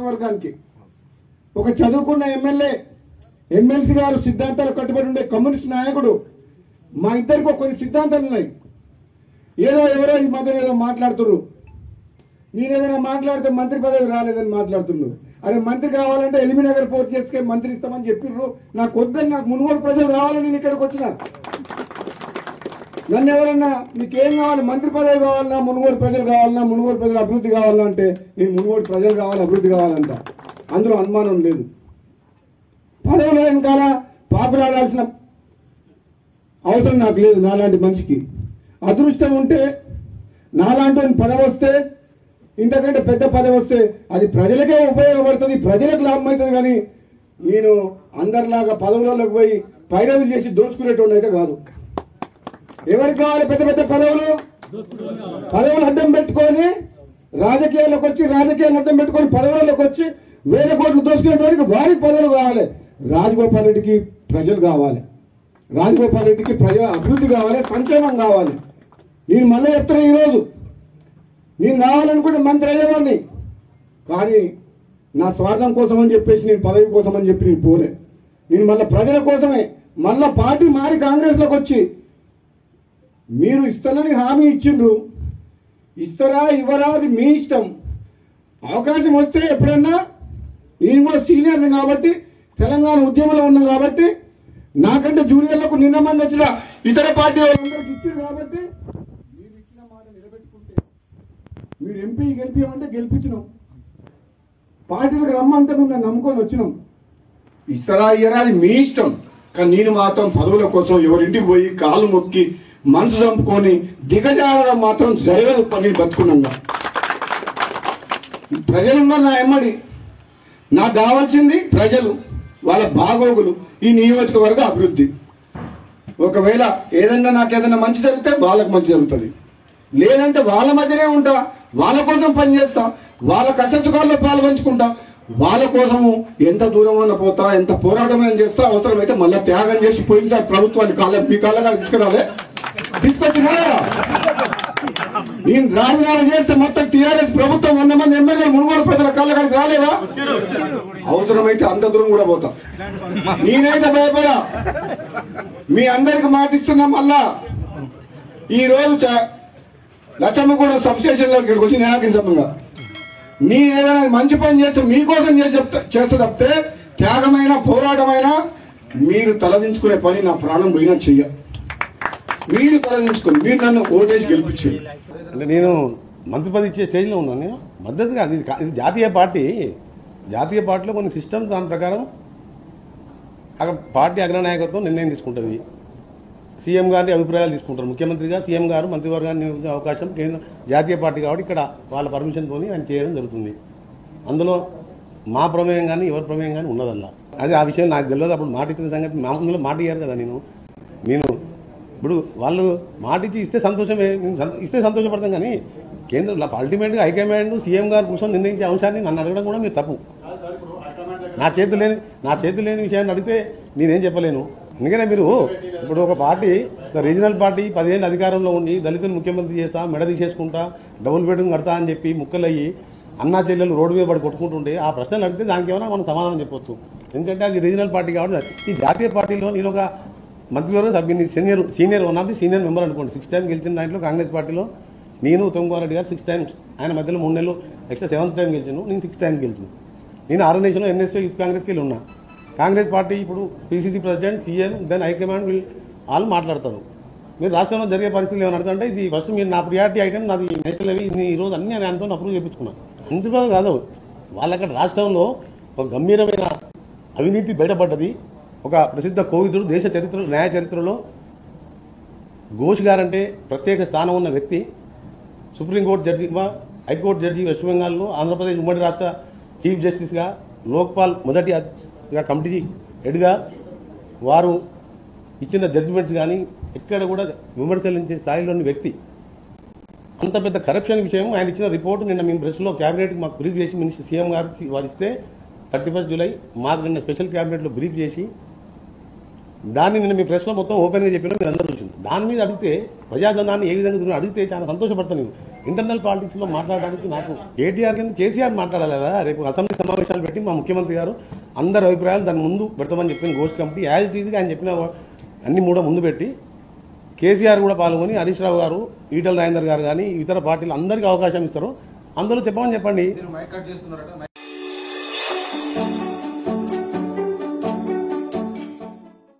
నియోజకవర్గానికి ఒక చదువుకున్న ఎమ్మెల్యే ఎమ్మెల్సీ గారు సిద్ధాంతాలు కట్టుబడి ఉండే కమ్యూనిస్ట్ నాయకుడు. మా ఇద్దరికి కొన్ని సిద్ధాంతాలు ఉన్నాయి. ఏదో ఎవరో ఈ మధ్య ఏదో మాట్లాడుతున్నారు. నేను ఏదైనా మాట్లాడితే మంత్రి పదవి రాలేదని మాట్లాడుతున్నారు. అరే మంత్రి కావాలంటే ఎలిమినగర్ పోర్టు చేసుకే మంత్రి ఇస్తామని చెప్పిర్రు. నాకు వద్దని, నాకు మునుగోడు ప్రజలు కావాలని నేను ఇక్కడికి వచ్చిన. నన్ను ఎవరన్నా నీకేం కావాలి, మంత్రి పదవి కావాలన్నా, మునుగోడు ప్రజలు కావాలన్నా, మునుగోడు ప్రజలు అభివృద్ధి కావాలన్నా అంటే నేను మునుగోడు ప్రజలు కావాలి, అభివృద్ధి కావాలంట. అందులో అనుమానం లేదు. పదవులు వెనకాల పాపులాడాల్సిన అవసరం నాకు లేదు. నాలాంటి మనిషికి అదృష్టం ఉంటే, నాలాంటి పదవి వస్తే, ఇంతకంటే పెద్ద పదవి వస్తే అది ప్రజలకే ఉపయోగపడుతుంది, ప్రజలకు లాభం అవుతుంది. కానీ నేను అందరిలాగా పదవులలోకి పోయి పైరవులు చేసి దోచుకునేటోడు అయితే కాదు. ఎవరికి కావాలి పెద్ద పెద్ద పదవులు? పదవులు అడ్డం పెట్టుకొని రాజకీయాల్లోకి వచ్చి, రాజకీయాలు అడ్డం పెట్టుకొని పదవులలోకి వచ్చి వేల కోట్లు దోచుకునేటోడికి వారికి పదవులు కావాలి. రాజగోపాల్ రెడ్డికి ప్రజలు కావాలి, రాజగోపాల్ రెడ్డికి ప్రజల అభివృద్ధి కావాలి, సంక్షేమం కావాలి. నేను మళ్ళీ చెప్తున్నా, ఈరోజు నేను కావాలనుకుంటే మంత్రి అయ్యేవాడిని. కానీ నా స్వార్థం కోసం అని చెప్పేసి, నేను పదవి కోసం అని చెప్పి నేను పోలే. నేను మళ్ళీ ప్రజల కోసమే, మళ్ళా పార్టీ మారి కాంగ్రెస్ లోకి వచ్చి, మీరు ఇస్తానని హామీ ఇచ్చిండ్రు, ఇస్తారా ఇవ్వరా అది మీ ఇష్టం. అవకాశం వస్తే ఎప్పుడన్నా, నేను కూడా సీనియర్ని కాబట్టి, తెలంగాణ ఉద్యమంలో ఉన్నాం కాబట్టి, నాకంటే జూనియర్లకు నిన్న మంది వచ్చిన ఇతర పార్టీ వాళ్ళందరికీ ఇచ్చారు కాబట్టి, మీరు ఇచ్చిన మాట నిలబెట్టుకుంటే, మీరు ఎంపీ గెలిపించమంటే గెలిపించినాం, పార్టీలకు రమ్మంటే మేము నమ్ముకొని వచ్చినాం. ఇస్తారా ఇయ్యరా అది మీ ఇష్టం. కానీ నేను మాత్రం పదవుల కోసం ఎవరింటికి పోయి కాలు మొక్కి మనసు చంపుకొని దిగజారడం మాత్రం జరగదు. నేను బతుకున్నాగా ప్రజలున్నారు నా ఎమ్మడి. నాకు కావాల్సింది ప్రజలు, వాళ్ళ బాగోగులు, ఈ నియోజకవర్గ అభివృద్ధి. ఒకవేళ నాకేదన్నా మంచి జరిగితే వాళ్ళకు మంచి జరుగుతుంది, లేదంటే వాళ్ళ మధ్యనే ఉంటా, వాళ్ళ కోసం పనిచేస్తా, వాళ్ళ కష్టసుఖాల్లో పాల్పంచుకుంటా, వాళ్ళ కోసము ఎంత దూరమైనా పోతా, ఎంత పోరాటమైనా చేస్తా, అవసరమైతే మళ్ళీ త్యాగం చేసి పోయినసారి ప్రభుత్వాన్ని మీ కాళ్ళ తీసుకురాలే, తీసుకొచ్చినా నేను రాజీనామా చేస్తే మొత్తం టీఆర్ఎస్ ప్రభుత్వం 100 మంది ఎమ్మెల్యేలు మునుగోడు ప్రజల కాళ్ళకాడికి రాలేదా? అవసరమైతే అంత దూరం కూడా పోతా. నేనైతే భయపడా. మీ అందరికి మాటిస్తున్నా. మళ్ళా ఈ రోజు లచ్చమ్మగూడెం సబ్స్టేషన్ లో ఇక్కడికి వచ్చి నేనాకించమ్మంగా నేను ఏదైనా మంచి పని చేస్తే మీకోసం చేస్తే తప్పితే, త్యాగమైన పోరాటమైనా మీరు తలదించుకునే పని నా ప్రాణం పోయినా చెయ్య. మీరు తలదించుకొని మీరు నన్ను ఓటేసి గెలిపించారు. అంటే నేను మంత్రి పదవి ఇచ్చే స్టేజ్లో ఉన్నాను. నేను మద్దతుగా ఇది జాతీయ పార్టీ, జాతీయ పార్టీలో కొన్ని సిస్టమ్స్ దాని ప్రకారం పార్టీ అగ్రనాయకత్వం నిర్ణయం తీసుకుంటుంది. సీఎం గారి అభిప్రాయాలు తీసుకుంటారు. ముఖ్యమంత్రిగా సీఎం గారు మంత్రివర్గాన్ని నియమించే అవకాశం కేంద్ర జాతీయ పార్టీ కాబట్టి ఇక్కడ వాళ్ళ పర్మిషన్తో ఆయన చేయడం జరుగుతుంది. అందులో మా ప్రమేయం కానీ ఎవరి ప్రమేయం కానీ ఉన్నదల్లా. అది ఆ విషయం నాకు తెలియదు. అప్పుడు మాట ఇచ్చిన సంగతి మామూలుగా మాట ఇయ్యారు కదా. నేను ఇప్పుడు వాళ్ళు మాట ఇచ్చి ఇస్తే సంతోషమే, ఇస్తే సంతోషపడతాం. కానీ కేంద్రంలో అల్టిమేట్గా హైకమాండ్ సీఎం గారు కోసం నిర్ణయించే అంశాన్ని నన్ను అడగడం కూడా మీరు తప్పు. నా చేతి లేని విషయాన్ని అడిగితే నేనేం చెప్పలేను. అందుకనే మీరు ఇప్పుడు ఒక పార్టీ, ఒక రీజనల్ పార్టీ 10 ఏళ్ళు అధికారంలో ఉండి దళితులు ముఖ్యమంత్రి చేస్తా, మెడ తీసేసుకుంటా, డబుల్ బెడ్రూమ్ కడతా అని చెప్పి ముక్కలయ్యి అన్నా చెల్లెలు రోడ్డు మీద పడి కొట్టుకుంటుంటే ఆ ప్రశ్నలు అడిగితే దానికి ఏమైనా మనం సమాధానం చెప్పొచ్చు. ఎందుకంటే అది రీజనల్ పార్టీ కాబట్టి. ఈ జాతీయ పార్టీలో నేను ఒక మంత్రివర్గ సభ్యుని, senior one of the senior member అనుకోండి. 6 టైం గెలిచిన దాంట్లో కాంగ్రెస్ పార్టీలో నేను ఉత్తమ్ కుమార్ రెడ్డి గారు 6 టైమ్స్, ఆయన మధ్యలో 3 నెలలు ఎక్స్ట్రా 7th టైం గెలిచాను. నేను 6 టైం గెలిచాను. నేను ఆర్గనైజేషన్లో ఎన్ఎస్పీ యూత్ కాంగ్రెస్కి వెళ్ళి ఉన్నా. కాంగ్రెస్ పార్టీ ఇప్పుడు PCC president, CM, then high command వాళ్ళు మాట్లాడతారు. మీరు రాష్ట్రంలో జరిగే పరిస్థితులు ఏమైనా అడుగుతుంటే ఇది ఫస్ట్ మీరు నా ప్రియారిటీ ఐటమ్ నాది నేషనల్ లెవెల్, ఈ రోజు అన్ని నేను ఆయనతో అప్రూవ్ చేయించుకున్నాను. అందులో కాదు వాళ్ళక్కడ రాష్ట్రంలో ఒక గంభీరమైన అవినీతి బయటపడ్డది. ఒక ప్రసిద్ధ కోవిదుడు దేశ చరిత్ర, న్యాయ చరిత్రలో ఘోష్ గారంటే ప్రత్యేక స్థానం ఉన్న వ్యక్తి. సుప్రీంకోర్టు జడ్జిగా, హైకోర్టు జడ్జి, వెస్ట్ బెంగాల్లో, ఆంధ్రప్రదేశ్ ఉమ్మడి రాష్ట్ర చీఫ్ జస్టిస్గా, లోక్పాల్ మొదటి కమిటీ హెడ్గా వారు ఇచ్చిన జడ్జిమెంట్స్ కానీ ఎక్కడ కూడా విమర్శించే స్థాయిలోని వ్యక్తి. అంత పెద్ద కరప్షన్ విషయం ఆయన ఇచ్చిన రిపోర్టు నిన్న మేము ప్రెస్లో క్యాబినెట్కి మాకు బ్రీఫ్ చేసి మినిస్టర్ సీఎం గారికి వారు ఇస్తే 31 జూలై మాకు నిన్న స్పెషల్ క్యాబినెట్లో బ్రీఫ్ చేసి దాన్ని నిన్న మీ ప్రెస్లో మొత్తం ఓపెన్గా చెప్పినా మీరు అందరూ చూసింది. దాని మీద అడిగితే ప్రజాధనాన్ని ఏ విధంగా అడిగితే చాలా సంతోషపడతాను. నేను ఇంటర్నల్ పాలిటిక్స్ లో మాట్లాడడానికి నాకు కేటీఆర్ కింద కేసీఆర్ మాట్లాడాలి కదా. రేపు అసెంబ్లీ సమావేశాలు పెట్టి మా ముఖ్యమంత్రి గారు అందరి అభిప్రాయాలు దాని ముందు పెడతామని చెప్పిన గోష్ఠి కమిటీ యాజ్ ఇట్ ఈజ్గా ఆయన చెప్పిన అన్ని కూడా ముందు పెట్టి కేసీఆర్ కూడా పాల్గొని హరీష్ రావు గారు, ఈటల రాజేందర్ గారు కానీ ఇతర పార్టీలు అందరికీ అవకాశం ఇస్తారు. అందులో చెప్పమని చెప్పండి.